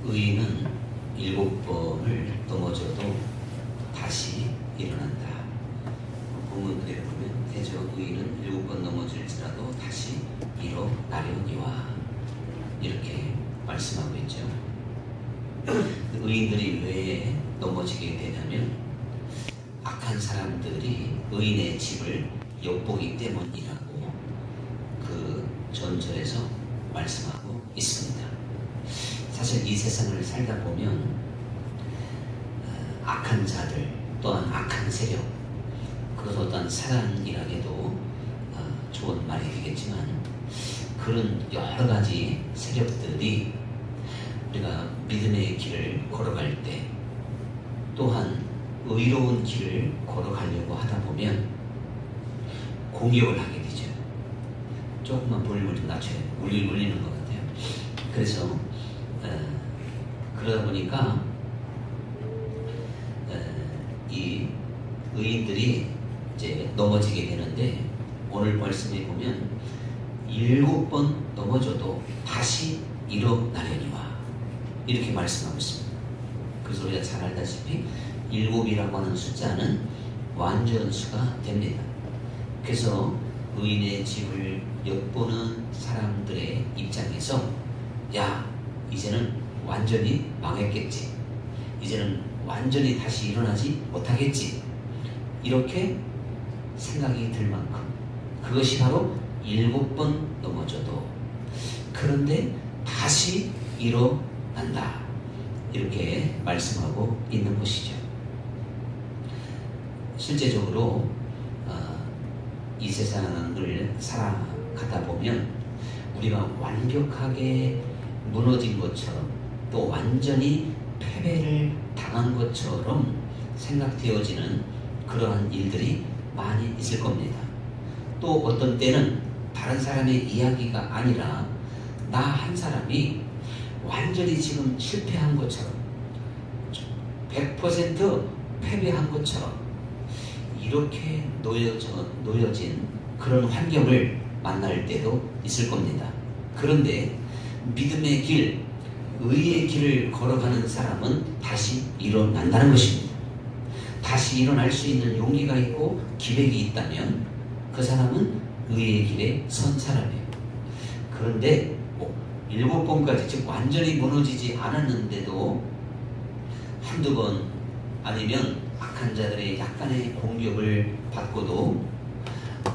의인은 7번을 넘어져도 다시 일어난다. 본문들에 보면 대저 의인은 7번 넘어질지라도 다시 일어나려니와 이렇게 말씀하고 있죠. 의인들이 왜 넘어지게 되냐면 악한 사람들이 의인의 집을 엿보기 때문이라고 그 전절에서 말씀하고 있습니다. 사실 이 세상을 살다 보면 악한 자들 또한 악한 세력, 그것도 또한 사랑이라기도 좋은 말이 되겠지만 그런 여러 가지 세력들이 우리가 믿음의 길을 걸어갈 때 또한 의로운 길을 걸어가려고 하다 보면 공격을 하게 되죠. 조금만 볼륨을 좀 낮춰야 울리는 것 같아요. 그래서 그러다 보니까 이 의인들이 이제 넘어지게 되는데 오늘 말씀에 보면 7번 넘어져도 다시 일어나려니와 이렇게 말씀하고 있습니다. 그래서 우리가 잘 알다시피 7이라고 하는 숫자는 완전수가 됩니다. 그래서 의인의 집을 엿보는 사람들의 입장에서 야, 이제는 완전히 망했겠지, 이제는 완전히 다시 일어나지 못하겠지, 이렇게 생각이 들 만큼 그것이 바로 7번 넘어져도 그런데 다시 일어난다, 이렇게 말씀하고 있는 것이죠. 실제적으로 이 세상을 살아가다 보면 우리가 완벽하게 무너진 것처럼 또 완전히 패배를 당한 것처럼 생각되어지는 그러한 일들이 많이 있을 겁니다. 또 어떤 때는 다른 사람의 이야기가 아니라 나 한 사람이 완전히 지금 실패한 것처럼 100% 패배한 것처럼 이렇게 놓여진 그런 환경을 만날 때도 있을 겁니다. 그런데 믿음의 길, 의의 길을 걸어가는 사람은 다시 일어난다는 것입니다. 다시 일어날 수 있는 용기가 있고 기백이 있다면 그 사람은 의의 길에 선 사람이에요. 그런데 7번까지 즉 완전히 무너지지 않았는데도 한두 번 아니면 악한 자들의 약간의 공격을 받고도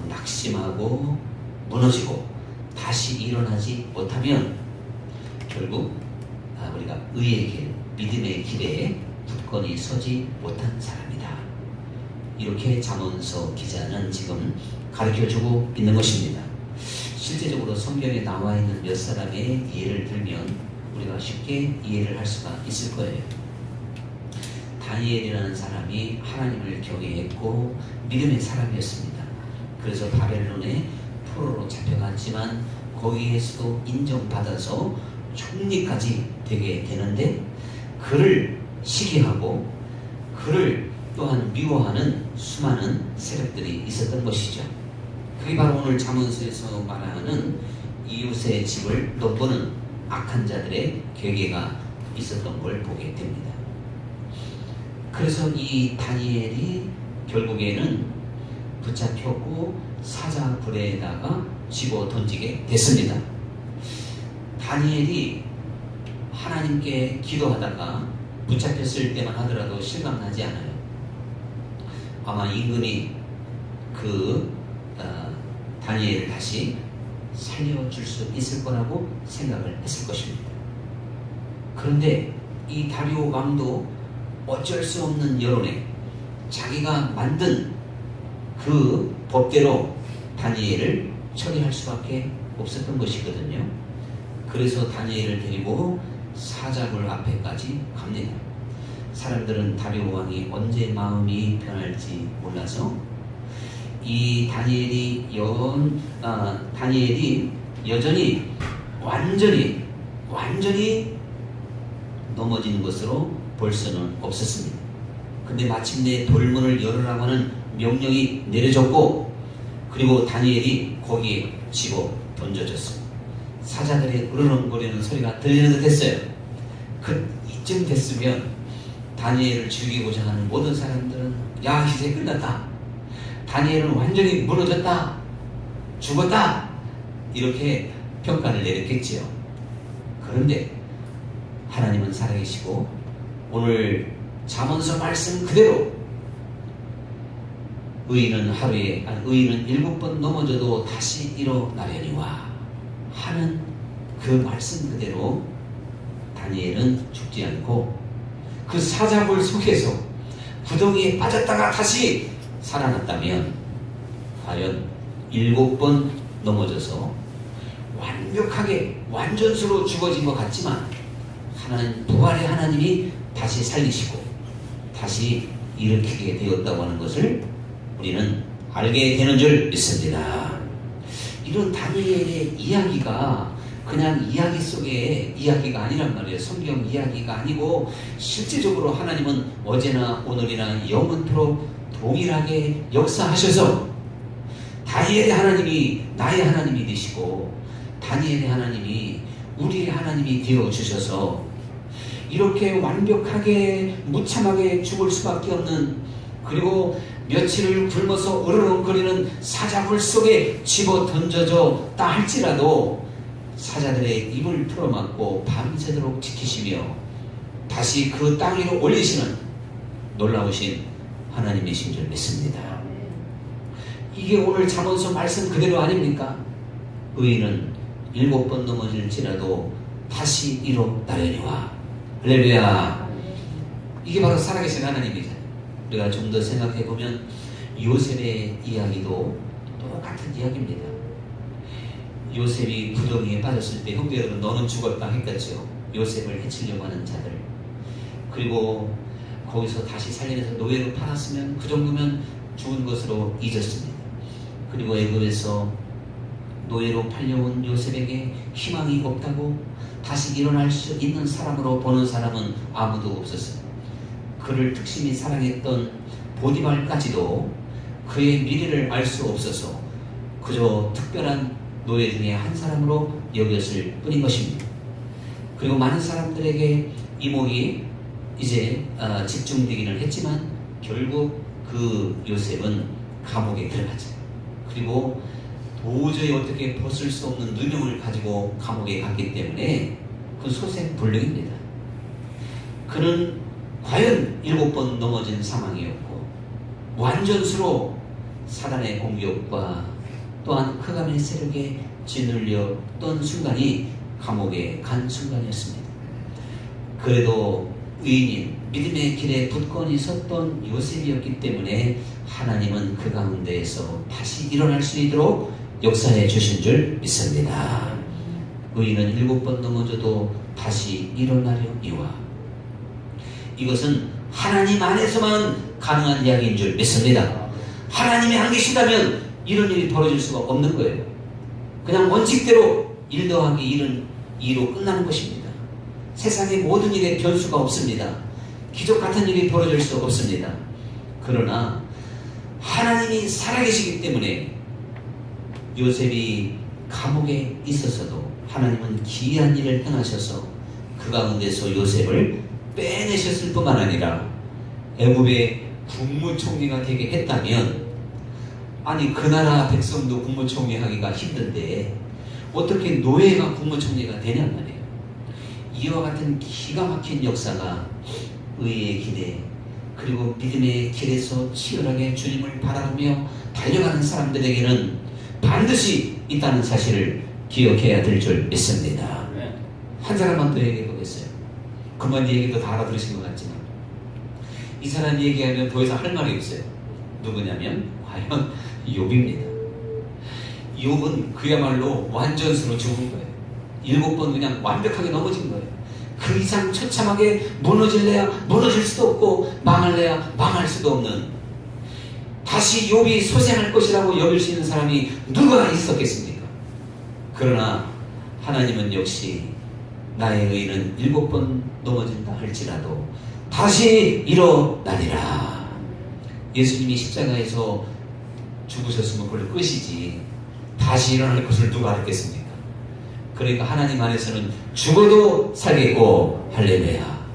낙심하고 무너지고 다시 일어나지 못하면 결국 우리가 의의 길, 믿음의 길에 굳건히 서지 못한 사람이다, 이렇게 잠언서 기자는 지금 가르쳐주고 있는 것입니다. 실제적으로 성경에 나와 있는 몇 사람의 예를 들면 우리가 쉽게 이해를 할 수가 있을 거예요. 다니엘이라는 사람이 하나님을 경외했고 믿음의 사람이었습니다. 그래서 바벨론의 포로로 잡혀갔지만 거기에서도 인정받아서 총리까지 되게 되는데 그를 시기하고 그를 또한 미워하는 수많은 세력들이 있었던 것이죠. 그게 바로 오늘 잠언서에서 말하는 이웃의 집을 엿보는 악한 자들의 괴계가 있었던 걸 보게 됩니다. 그래서 이 다니엘이 결국에는 붙잡혔고 사자굴에다가 집어 던지게 됐습니다. 다니엘이 하나님께 기도하다가 붙잡혔을 때만 하더라도 실감나지 않아요. 아마 임금이 다니엘을 다시 살려줄 수 있을 거라고 생각을 했을 것입니다. 그런데 이 다리오 왕도 어쩔 수 없는 여론에 자기가 만든 그 법대로 다니엘을 처리할 수밖에 없었던 것이거든요. 그래서 다니엘을 데리고 사자굴 앞에까지 갑니다. 사람들은 다리오 왕이 언제 마음이 변할지 몰라서 이 다니엘이 여전히 완전히 넘어지는 것으로 볼 수는 없었습니다. 근데 마침내 돌문을 열으라고 하는 명령이 내려졌고 그리고 다니엘이 거기에 집어 던져졌습니다. 사자들의 으르렁거리는 소리가 들리는 듯 했어요. 그 이쯤 됐으면 다니엘을 죽이고자 하는 모든 사람들은 야, 이제 끝났다. 다니엘은 완전히 무너졌다. 죽었다. 이렇게 평가를 내렸겠지요. 그런데 하나님은 살아계시고 오늘 잠언서 말씀 그대로 의인은 7번 넘어져도 다시 일어나려니와 하는 그 말씀 그대로 다니엘은 죽지 않고 그 사자굴 속에서 구덩이에 빠졌다가 다시 살아났다면 과연 7번 넘어져서 완벽하게 완전수로 죽어진 것 같지만 하나님, 부활의 하나님이 다시 살리시고 다시 일으키게 되었다고 하는 것을 우리는 알게 되는 줄 믿습니다. 이런 다니엘의 이야기가 그냥 이야기 속의 이야기가 아니란 말이에요. 성경 이야기가 아니고 실제적으로 하나님은 어제나 오늘이나 영원토록 동일하게 역사하셔서 다니엘의 하나님이 나의 하나님이 되시고 다니엘의 하나님이 우리의 하나님이 되어주셔서 이렇게 완벽하게 무참하게 죽을 수밖에 없는, 그리고 며칠을 굶어서 으르렁거리는 사자굴 속에 집어 던져졌다 할지라도 사자들의 입을 풀어막고 밤새도록 지키시며 다시 그 땅 위로 올리시는 놀라우신 하나님이신 줄 믿습니다. 이게 오늘 잠언서 말씀 그대로 아닙니까? 의인은 7번 넘어질지라도 다시 일어나려니와. 할렐루야. 이게 바로 살아계신 하나님이잖아요. 우리가 좀 더 생각해보면 요셉의 이야기도 똑같은 이야기입니다. 요셉이 구덩이에 빠졌을 때 형제 여러분 너는 죽었다 했겠죠. 요셉을 해치려고 하는 자들, 그리고 거기서 다시 살려내서 노예로 팔았으면 그 정도면 죽은 것으로 잊었습니다. 그리고 애굽에서 노예로 팔려온 요셉에게 희망이 없다고 다시 일어날 수 있는 사람으로 보는 사람은 아무도 없었어요. 그를 특심히 사랑했던 보디발까지도 그의 미래를 알 수 없어서 그저 특별한 노예 중에 한 사람으로 여겼을 뿐인 것입니다. 그리고 많은 사람들에게 이목이 이제 집중되기는 했지만 결국 그 요셉은 감옥에 들어가죠. 그리고 도저히 어떻게 벗을 수 없는 누명을 가지고 감옥에 갔기 때문에 그 소생불능입니다. 그는 과연 7번 넘어진 상황이었고 완전수로 사단의 공격과 또한 흑암의 세력에 짓눌렸던 순간이 감옥에 간 순간이었습니다. 그래도 의인인 믿음의 길에 굳건히 섰던 요셉이었기 때문에 하나님은 그 가운데에서 다시 일어날 수 있도록 역사해 주신 줄 믿습니다. 의인은 7번 넘어져도 다시 일어나려니와. 이것은 하나님 안에서만 가능한 이야기인 줄 믿습니다. 하나님이 안 계시다면 이런 일이 벌어질 수가 없는 거예요. 그냥 원칙대로 1 더하기 1은 2로 끝나는 것입니다. 세상의 모든 일에 변수가 없습니다. 기적 같은 일이 벌어질 수 없습니다. 그러나 하나님이 살아계시기 때문에 요셉이 감옥에 있었어도 하나님은 기이한 일을 행하셔서 그 가운데서 요셉을 빼내셨을 뿐만 아니라 애굽의 국무총리가 되게 했다면, 아니 그 나라 백성도 국무총리 하기가 힘든데 어떻게 노예가 국무총리가 되냔 말이에요. 이와 같은 기가 막힌 역사가 의의 길에, 그리고 믿음의 길에서 치열하게 주님을 바라보며 달려가는 사람들에게는 반드시 있다는 사실을 기억해야 될 줄 믿습니다. 한 사람만 더 얘기해 보겠어요. 그만 얘기도 다 알아들으신 것 같지만 이 사람 얘기하면 더 이상 할 말이 없어요. 누구냐면 과연 욥입니다. 욥은 그야말로 완전수로 죽은 거예요. 7번 그냥 완벽하게 넘어진 거예요. 그 이상 처참하게 무너질래야 무너질 수도 없고 망할래야 망할 수도 없는, 다시 욥이 소생할 것이라고 여길 수 있는 사람이 누가 있었겠습니까? 그러나 하나님은 역시 나의 의인은 7번 넘어진다 할지라도 다시 일어나리라. 예수님이 십자가에서 죽으셨으면 그걸로 끝이지 다시 일어날 것을 누가 알겠습니까? 그러니까 하나님 안에서는 죽어도 살겠고 할렐루야.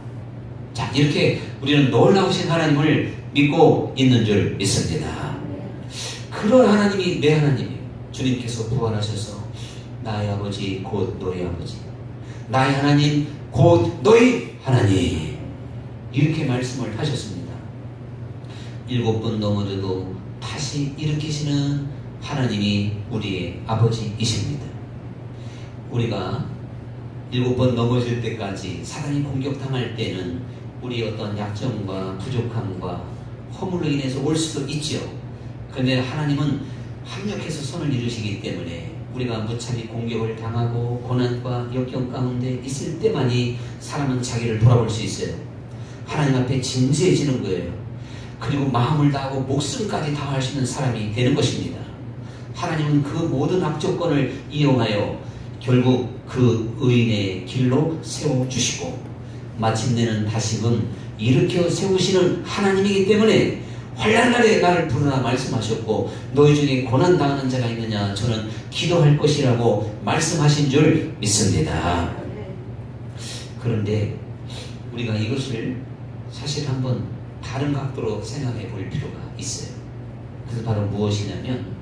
자, 이렇게 우리는 놀라우신 하나님을 믿고 있는 줄 믿습니다. 그런 하나님이 내 하나님이에요. 주님께서 부활하셔서 나의 아버지 곧 너희 아버지, 나의 하나님 곧 너희 하나님, 이렇게 말씀을 하셨습니다. 7번 넘어져도 다시 일으키시는 하나님이 우리의 아버지이십니다. 우리가 7번 넘어질 때까지 사단이 공격당할 때는 우리의 어떤 약점과 부족함과 허물로 인해서 올 수도 있죠. 그런데 하나님은 합력해서 손을 이루시기 때문에 우리가 무차히 공격을 당하고 고난과 역경 가운데 있을 때만이 사람은 자기를 돌아볼 수 있어요. 하나님 앞에 진지해지는 거예요. 그리고 마음을 다하고 목숨까지 다할 수 있는 사람이 되는 것입니다. 하나님은 그 모든 악조건을 이용하여 결국 그 의인의 길로 세워주시고 마침내는 다시금 일으켜 세우시는 하나님이기 때문에 환난날에 나를 부르라 말씀하셨고 너희 중에 고난당하는 자가 있느냐 저는 기도할 것이라고 말씀하신 줄 믿습니다. 그런데 우리가 이것을 사실 한번 다른 각도로 생각해 볼 필요가 있어요. 그래서 바로 무엇이냐면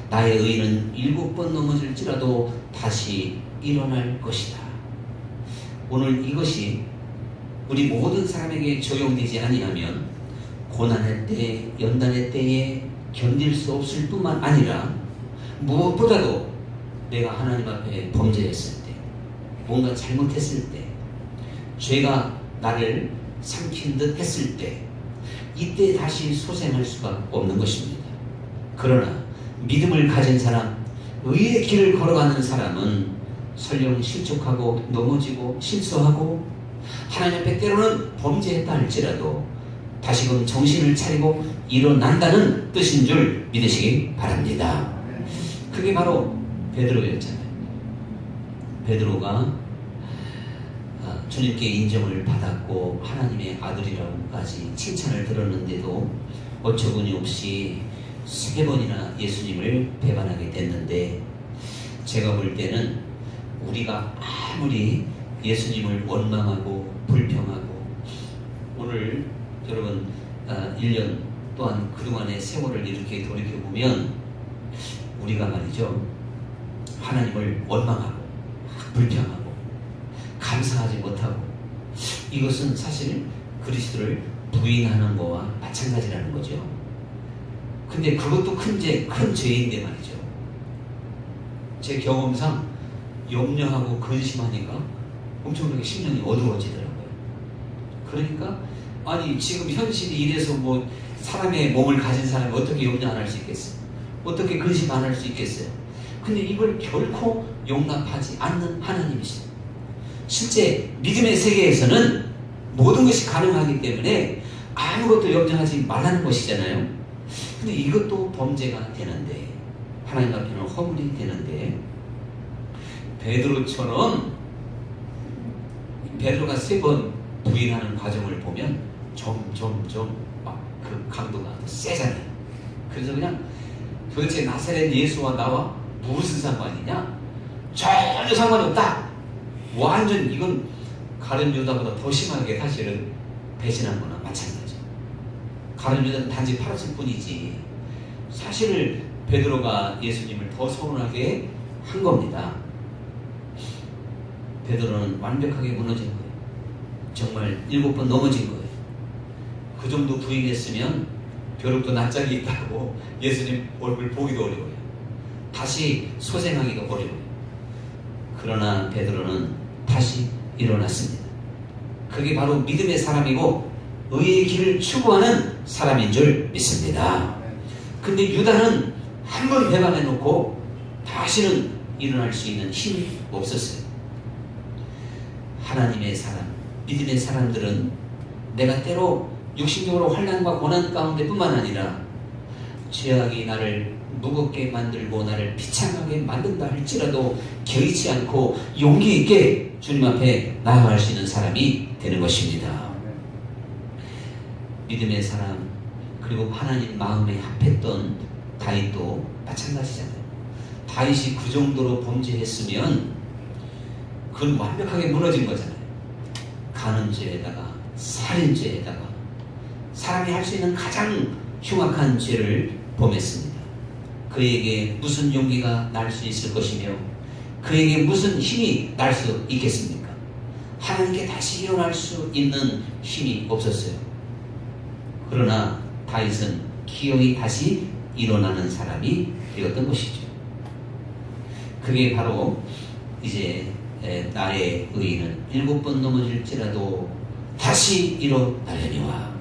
나의 의인은 7번 넘어질지라도 다시 일어날 것이다. 오늘 이것이 우리 모든 사람에게 적용되지 아니하면 고난의 때, 연단의 때에 견딜 수 없을 뿐만 아니라 무엇보다도 내가 하나님 앞에 범죄했을 때, 뭔가 잘못했을 때, 죄가 나를 삼킨 듯 했을 때, 이때 다시 소생할 수가 없는 것입니다. 그러나 믿음을 가진 사람, 의의 길을 걸어가는 사람은 설령 실족하고 넘어지고 실수하고 하나님 앞에 때로는 범죄했다 할지라도 다시금 정신을 차리고 일어난다는 뜻인 줄 믿으시기 바랍니다. 그게 바로 베드로였잖아요. 베드로가 주님께 인정을 받았고 하나님의 아들이라고까지 칭찬을 들었는데도 어처구니 없이 3번이나 예수님을 배반하게 됐는데, 제가 볼 때는 우리가 아무리 예수님을 원망하고 불평하고 오늘 여러분 1년 또한 그동안의 세월을 이렇게 돌이켜보면 우리가 말이죠, 하나님을 원망하고 불평하고 감사하지 못하고, 이것은 사실 그리스도를 부인하는 거와 마찬가지라는 거죠. 근데 그것도 큰 죄인데 말이죠. 제 경험상 염려하고 근심하니까 엄청나게 심령이 어두워지더라고요. 그러니까 아니 지금 현실이 이래서 뭐 사람의 몸을 가진 사람이 어떻게 염려 안 할 수 있겠어요? 어떻게 근심 안 할 수 있겠어요? 근데 이걸 결코 용납하지 않는 하나님이시죠. 실제 믿음의 세계에서는 모든 것이 가능하기 때문에 아무것도 염려하지 말라는 것이잖아요. 근데 이것도 범죄가 되는데, 하나님 앞에는 허물이 되는데, 베드로처럼 베드로가 3번 부인하는 과정을 보면 점점 막 그 강도가 더 세잖아요. 그래서 그냥 도대체 나사렛 예수와 나와 무슨 상관이냐? 전혀 상관이 없다. 완전 이건 가룟 유다보다 더 심하게 사실은 배신한 거나 마찬가지죠. 가룟 유다는 단지 팔았을 뿐이지 사실 베드로가 예수님을 더 서운하게 한 겁니다. 베드로는 완벽하게 무너진 거예요. 정말 7번 넘어진 거예요. 그 정도 부인했으면 벼룩도 낯짝이 있다고 예수님 얼굴 보기도 어려워요. 다시 소생하기도 어려워요. 그러나 베드로는 다시 일어났습니다. 그게 바로 믿음의 사람이고 의의 길을 추구하는 사람인 줄 믿습니다. 근데 유다는 한 번 배반해놓고 다시는 일어날 수 있는 힘이 없었어요. 하나님의 사람, 믿음의 사람들은 내가 때로 육신적으로 환난과 고난 가운데 뿐만 아니라 죄악이 나를 무겁게 만들고 나를 비참하게 만든다 할지라도 개의치 않고 용기 있게 주님 앞에 나아갈 수 있는 사람이 되는 것입니다. 믿음의 사람, 그리고 하나님 마음에 합했던 다윗도 마찬가지잖아요. 다윗이 그 정도로 범죄했으면 그건 완벽하게 무너진 거잖아요. 간음죄에다가 살인죄에다가 사람이 할 수 있는 가장 흉악한 죄를 범했습니다. 그에게 무슨 용기가 날 수 있을 것이며 그에게 무슨 힘이 날 수 있겠습니까? 하나님께 다시 일어날 수 있는 힘이 없었어요. 그러나 다윗은 기어이 다시 일어나는 사람이 되었던 것이죠. 그게 바로 이제 나의 의인은 7번 넘어질지라도 다시 일어나려니와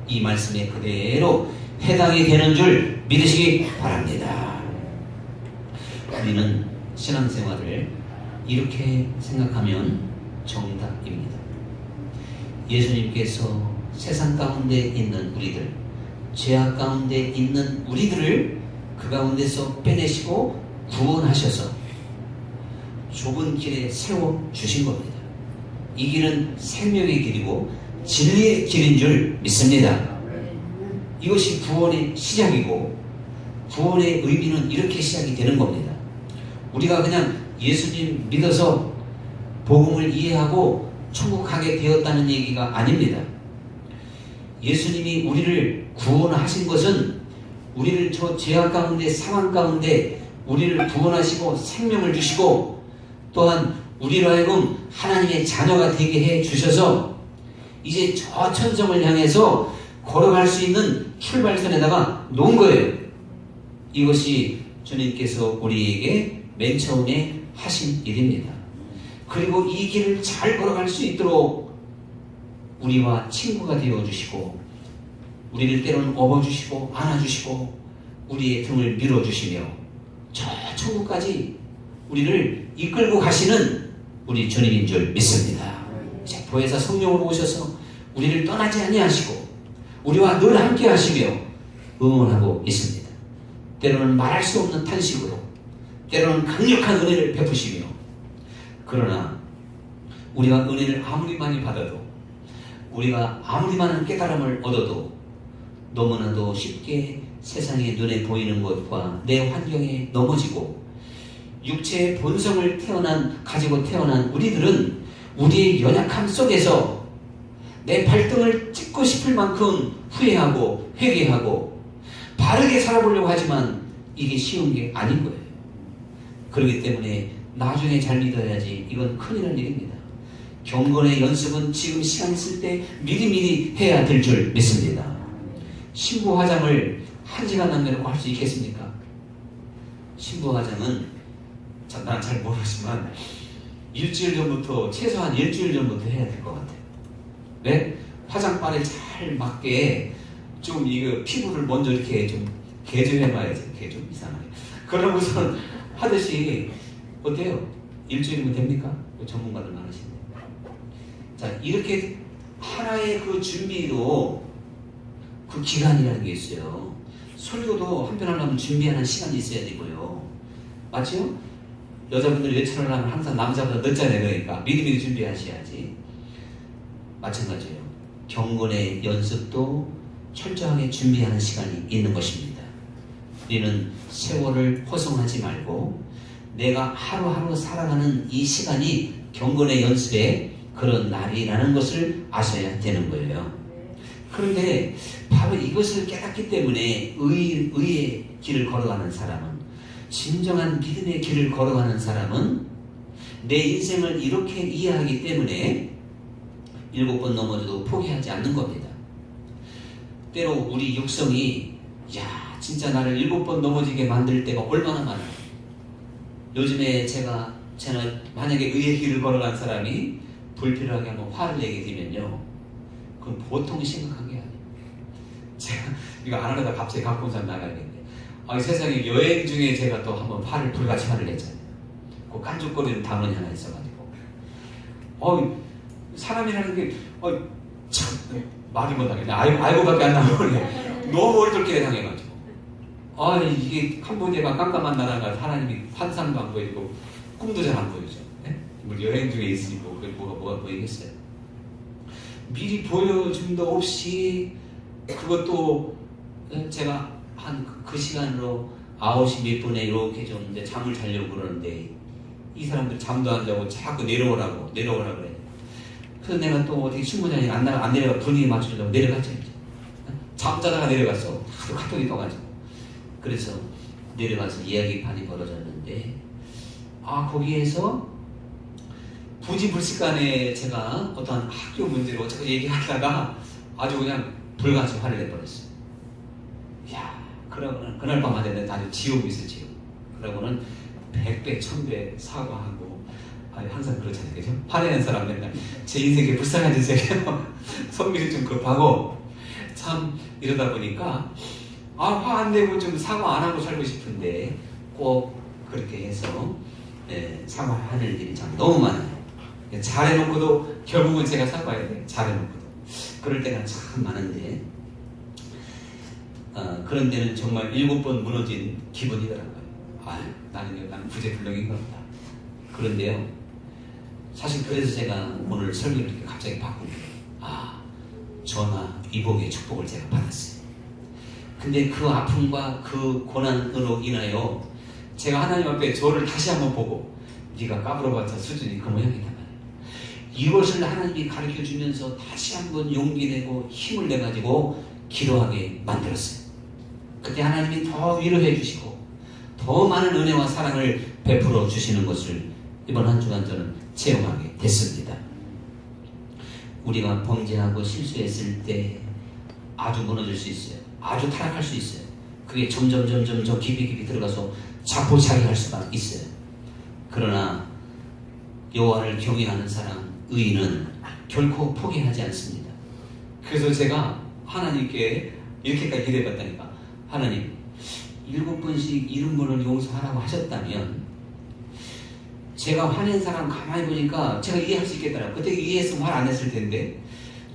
이 말씀에 그대로 해당이 되는 줄 믿으시기 바랍니다. 우리는 신앙생활을 이렇게 생각하면 정답입니다. 예수님께서 세상 가운데 있는 우리들, 죄악 가운데 있는 우리들을 그 가운데서 빼내시고 구원하셔서 좁은 길에 세워주신 겁니다. 이 길은 생명의 길이고 진리의 길인 줄 믿습니다. 이것이 구원의 시작이고 구원의 의미는 이렇게 시작이 되는 겁니다. 우리가 그냥 예수님 믿어서 복음을 이해하고 천국 가게 되었다는 얘기가 아닙니다. 예수님이 우리를 구원하신 것은 우리를 저 죄악 가운데 상황 가운데 우리를 구원하시고 생명을 주시고 또한 우리로 하여금 하나님의 자녀가 되게 해 주셔서 이제 저 천성을 향해서 걸어갈 수 있는 출발선에다가 놓은 거예요. 이것이 주님께서 우리에게 맨 처음에 하신 일입니다. 그리고 이 길을 잘 걸어갈 수 있도록 우리와 친구가 되어주시고 우리를 때로는 업어주시고 안아주시고 우리의 등을 밀어주시며 저 천국까지 우리를 이끌고 가시는 우리 주님인 줄 믿습니다. 보혜사 성령으로 오셔서 우리를 떠나지 아니하시고 우리와 늘 함께 하시며 응원하고 있습니다. 때로는 말할 수 없는 탄식으로 때로는 강력한 은혜를 베푸시며 그러나 우리가 은혜를 아무리 많이 받아도 우리가 아무리 많은 깨달음을 얻어도 너무나도 쉽게 세상의 눈에 보이는 것과 내 환경에 넘어지고 육체의 본성을 가지고 태어난 우리들은 우리의 연약함 속에서 내 발등을 찍고 싶을 만큼 후회하고 회개하고 바르게 살아보려고 하지만 이게 쉬운 게 아닌 거예요. 그렇기 때문에 나중에 잘 믿어야지 이건 큰일 날 일입니다. 경건의 연습은 지금 시간 있을 때 미리미리 해야 될 줄 믿습니다. 신부 화장을 1시간 남겨놓고 할 수 있겠습니까? 신부 화장은 난 잘 모르지만 일주일 전부터 최소한 일주일 전부터 해야 될 것 같아요. 왜? 화장발에 잘 맞게 좀 이거 피부를 먼저 이렇게 좀 개조해놔야지. 개조 이상하게. 그러고선 하듯이 어때요? 일주일이면 됩니까? 전문가들 많으신데. 자, 이렇게 하나의 그 준비도 그 기간이라는 게 있어요. 설교도 한 편 하려면 준비하는 시간이 있어야 되고요. 맞죠? 여자분들이 외출을 하면 항상 남자보다 늦잖아요. 그러니까 미리미리 준비하셔야지. 마찬가지예요. 경건의 연습도 철저하게 준비하는 시간이 있는 것입니다. 우리는 세월을 허송하지 말고 내가 하루하루 살아가는 이 시간이 경건의 연습의 그런 날이라는 것을 아셔야 되는 거예요. 그런데 바로 이것을 깨닫기 때문에 의의 길을 걸어가는 사람은 진정한 믿음의 길을 걸어가는 사람은 내 인생을 이렇게 이해하기 때문에 7번 넘어져도 포기하지 않는 겁니다. 때로 우리 육성이 야 진짜 나를 7번 넘어지게 만들 때가 얼마나 많아요. 요즘에 제가 만약에 의의 길을 걸어간 사람이 불필요하게 한번 화를 내게 되면요 그건 보통 심각한 게 아니에요. 제가 이거 안 하려다 갑자기 갖고 온 사람 나가야겠네. 세상에 여행 중에 제가 또 한번 불같이 화를 냈잖아요. 그 깐죽거리는 단원이 하나 있어가지고 사람이라는 게 참 말이 못하겠네. 알고밖에 안 나오네. 너무 얼떨게 당해가지고 이게 캄보디아가 깜깜한 나라가 하나님이 환상도 안 보이고 꿈도 잘 안 보이죠. 네? 우리 여행 중에 있으니까 뭐가 보이겠어요. 미리 보여줌도 없이 그것도 제가 한 그 시간으로 9시 몇 분에 이렇게 좀 잠을 자려고 그러는데 이 사람들 잠도 안 자고 자꾸 내려오라고 그래. 그래서 내가 또 어떻게 신부장이 안 내려가 분위기 맞추려고 내려갔죠. 잠자다가 내려갔어. 하도 카톡이 떠가지고. 그래서 내려가서 이야기 반이 벌어졌는데, 거기에서 부지불식간에 제가 어떠한 학교 문제로 자꾸 얘기하다가 아주 그냥 불같이 화를 내버렸어요. 이야, 그러고는 그날 밤마다 내가 아주 지옥이 있어요, 지옥. 그러고는 100배, 1000배 사과하고, 항상 그렇잖아요, 그죠? 화내는 사람 맨날 제 인생에 불쌍한 인생이에요. 성질이 좀 급하고, 참 이러다 보니까 화 안 내고 좀 사과 안 하고 살고 싶은데 꼭 그렇게 해서 사과하는 일이 참 너무 많아요. 잘해놓고도 결국은 제가 사과해야 돼요. 잘해놓고도. 그럴 때가 참 많은데, 그런 데는 정말 7번 무너진 기분이더라고요. 나는 부재불능인가 보다. 그런데요, 사실 그래서 제가 오늘 설교를 이렇게 갑자기 바꾼 거예요. 저나 이복의 축복을 제가 받았어요. 근데 그 아픔과 그 고난으로 인하여 제가 하나님 앞에 저를 다시 한번 보고, 네가 까불어봤자 수준이 그 모양이단 말이에요. 이것을 하나님이 가르쳐 주면서 다시 한번 용기 내고 힘을 내가지고 기도하게 만들었어요. 그때 하나님이 더 위로해 주시고 더 많은 은혜와 사랑을 베풀어 주시는 것을 이번 한 주간 저는 체험하게 됐습니다. 우리가 범죄하고 실수했을 때 아주 무너질 수 있어요. 아주 타락할 수 있어요. 그게 점점 저 깊이 들어가서 자포자기할 수가 있어요. 그러나 여호와를 경외하는 사람, 의인은 결코 포기하지 않습니다. 그래서 제가 하나님께 이렇게까지 기도해봤다니까. 하나님, 7번씩 70번을 용서하라고 하셨다면 제가 화낸 사람 가만히 보니까 제가 이해할 수 있겠더라. 그때 이해했으면 말 안 했을 텐데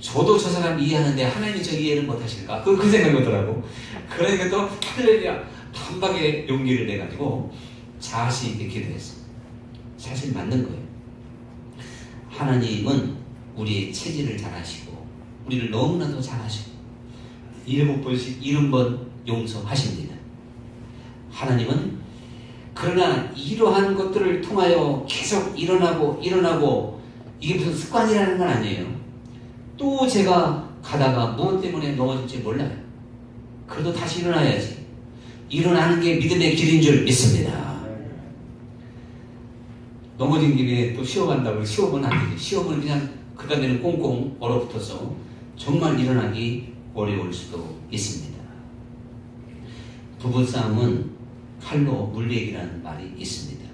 저도 저 사람 이해하는데 하나님이 저 이해를 못하실까? 그 생각이 오더라고. 그러니까 또 할렐루야 단박에 용기를 내가지고 자신 있게 기도했어. 사실 맞는 거예요. 하나님은 우리의 체질을 잘 아시고 우리를 너무나도 잘 아시고 7번씩 70번 용서하십니다. 하나님은 그러나 이러한 것들을 통하여 계속 일어나고 이게 무슨 습관이라는 건 아니에요. 또 제가 가다가 무엇 때문에 넘어질지 몰라요. 그래도 다시 일어나야지. 일어나는 게 믿음의 길인 줄 믿습니다. 넘어진 김에 또 쉬어간다고 쉬어보면 안 되지. 쉬어보면 그냥 그 다음에는 꽁꽁 얼어붙어서 정말 일어나기 어려울 수도 있습니다. 부부싸움은 칼로 물리기라는 말이 있습니다.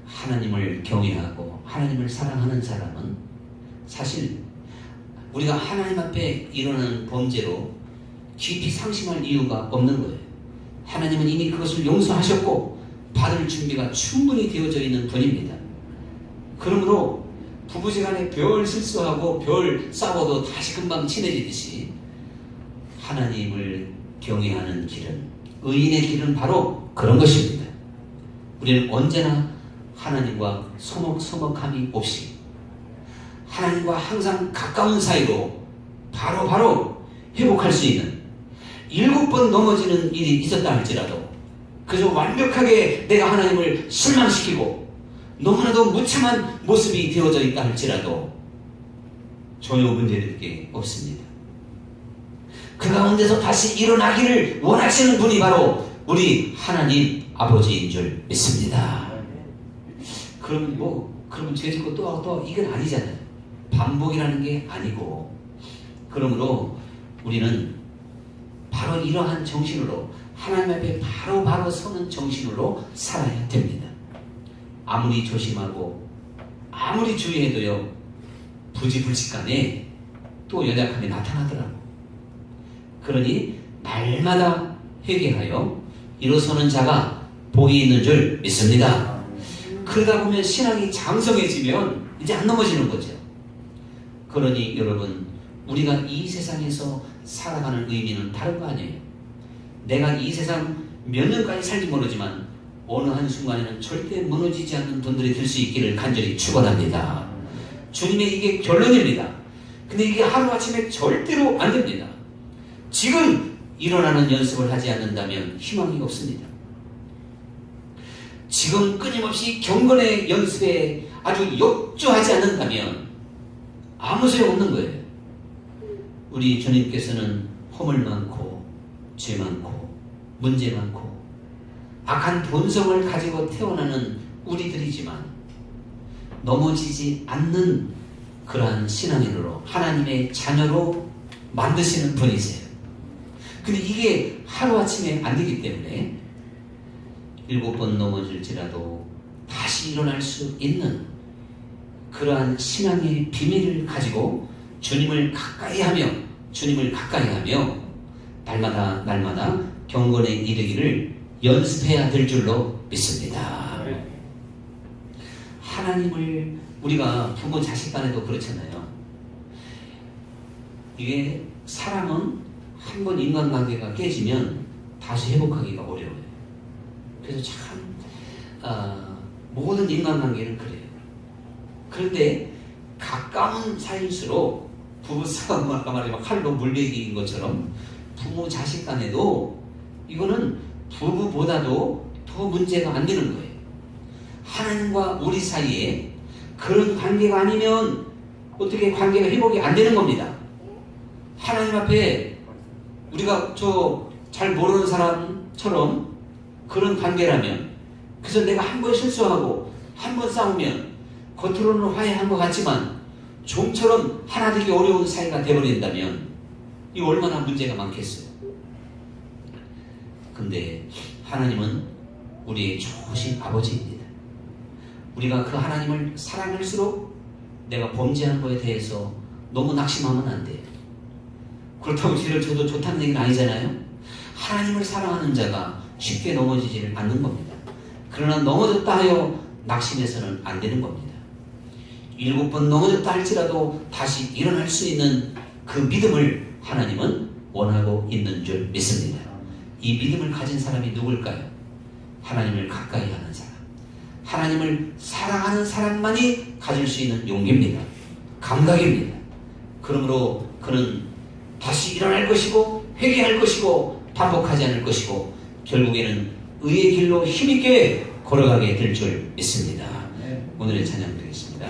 하나님을 경외하고 하나님을 사랑하는 사람은 사실 우리가 하나님 앞에 일어나는 범죄로 깊이 상심할 이유가 없는 거예요. 하나님은 이미 그것을 용서하셨고 받을 준비가 충분히 되어져 있는 분입니다. 그러므로 부부지간에 별 실수하고 별 싸워도 다시 금방 친해지듯이 하나님을 경외하는 길은, 의인의 길은 바로 그런 것입니다. 우리는 언제나 하나님과 서먹함이 없이 하나님과 항상 가까운 사이로 바로 회복할 수 있는, 7번 넘어지는 일이 있었다 할지라도 그래서 완벽하게 내가 하나님을 실망시키고 너무나도 무참한 모습이 되어져 있다 할지라도 전혀 문제될 게 없습니다. 그 가운데서 다시 일어나기를 원하시는 분이 바로 우리 하나님 아버지인 줄 믿습니다. 그러면 죄 짓고 또 이건 아니잖아요. 반복이라는 게 아니고, 그러므로 우리는 바로 이러한 정신으로 하나님 앞에 바로 서는 정신으로 살아야 됩니다. 아무리 조심하고 아무리 주의해도요, 부지불식간에 또 연약함이 나타나더라고. 그러니 날마다 회개하여 일어서는 자가 복이 있는 줄 믿습니다. 그러다 보면 신앙이 장성해지면 이제 안 넘어지는 거죠. 그러니 여러분, 우리가 이 세상에서 살아가는 의미는 다른 거 아니에요. 내가 이 세상 몇 년까지 살지 모르지만 어느 한순간에는 절대 무너지지 않는 분들이 될 수 있기를 간절히 축원합니다. 주님의 이게 결론입니다. 근데 이게 하루아침에 절대로 안 됩니다. 지금 일어나는 연습을 하지 않는다면 희망이 없습니다. 지금 끊임없이 경건의 연습에 아주 역조하지 않는다면 아무 소용없는 거예요. 우리 주님께서는 허물 많고 죄 많고 문제 많고 악한 본성을 가지고 태어나는 우리들이지만 넘어지지 않는 그러한 신앙인으로 하나님의 자녀로 만드시는 분이세요. 근데 이게 하루아침에 안 되기 때문에 7번 넘어질지라도 다시 일어날 수 있는 그러한 신앙의 비밀을 가지고 주님을 가까이 하며 날마다 경건에 이르기를 연습해야 될 줄로 믿습니다. 하나님을 우리가 부모 자식 간에도 그렇잖아요. 이게 사람은 한번 인간관계가 깨지면 다시 회복하기가 어려워요. 그래서 참 모든 인간관계는 그래요. 그런데 가까운 사이일수록 부부싸움 아까 말한 칼로 물베기인 것처럼 부모 자식 간에도 이거는 부부보다도 더 문제가 안 되는 거예요. 하나님과 우리 사이에 그런 관계가 아니면 어떻게 관계가 회복이 안 되는 겁니다. 하나님 앞에 우리가 잘 모르는 사람처럼 그런 관계라면, 그래서 내가 한 번 실수하고 한 번 싸우면 겉으로는 화해한 것 같지만 좀처럼 하나 되기 어려운 사이가 되어버린다면 이거 얼마나 문제가 많겠어요. 근데 하나님은 우리의 좋으신 아버지입니다. 우리가 그 하나님을 사랑할수록 내가 범죄한 거에 대해서 너무 낙심하면 안 돼요. 그렇다고 죄를 져도 좋다는 얘기는 아니잖아요. 하나님을 사랑하는 자가 쉽게 넘어지지를 않는 겁니다. 그러나 넘어졌다 하여 낙심해서는 안 되는 겁니다. 7번 넘어졌다 할지라도 다시 일어날 수 있는 그 믿음을 하나님은 원하고 있는 줄 믿습니다. 이 믿음을 가진 사람이 누굴까요? 하나님을 가까이 하는 사람, 하나님을 사랑하는 사람만이 가질 수 있는 용기입니다. 감각입니다. 그러므로 그는 다시 일어날 것이고 회개할 것이고 반복하지 않을 것이고 결국에는 의의 길로 힘있게 걸어가게 될 줄 믿습니다. 오늘의 찬양 드리겠습니다.